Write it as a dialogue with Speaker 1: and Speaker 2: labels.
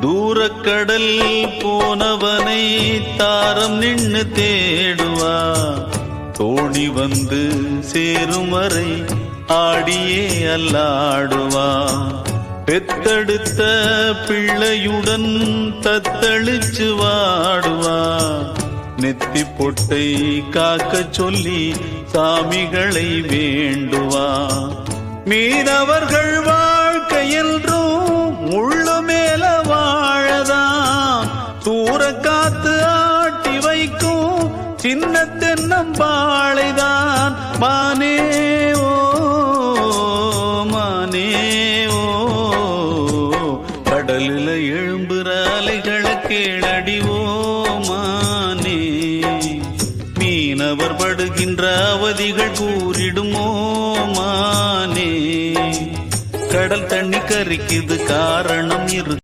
Speaker 1: தூரக்கடல் போனவனை தாரம் நின்னு தேடுவா. தோணி வந்து சேரும் வரை ஆடியே அல்லாடுவா. பெத்தெடுத்த பிள்ளையுடன் தத்தளிச்சு வாடுவா. நெத்தி பொட்டை காக்க சொல்லி சாமிகளை வேண்டுவா. மீனவர்கள் வாழ்க்கை என்றும் முள்ளு மேல வாழதான். தூர காத்து ஆட்டி வைக்கும் சின்ன தென்னம்பாளைதான். மானே ஓ மானே ஓ, கடலில எழும்புற அலைகளை கேளடிவோ மானே. மீனவர் படுகின்ற அவதிகள் கூறிடுமோ மானே. கடல் தண்ணி கரிக்குது காரணம் இருக்கு.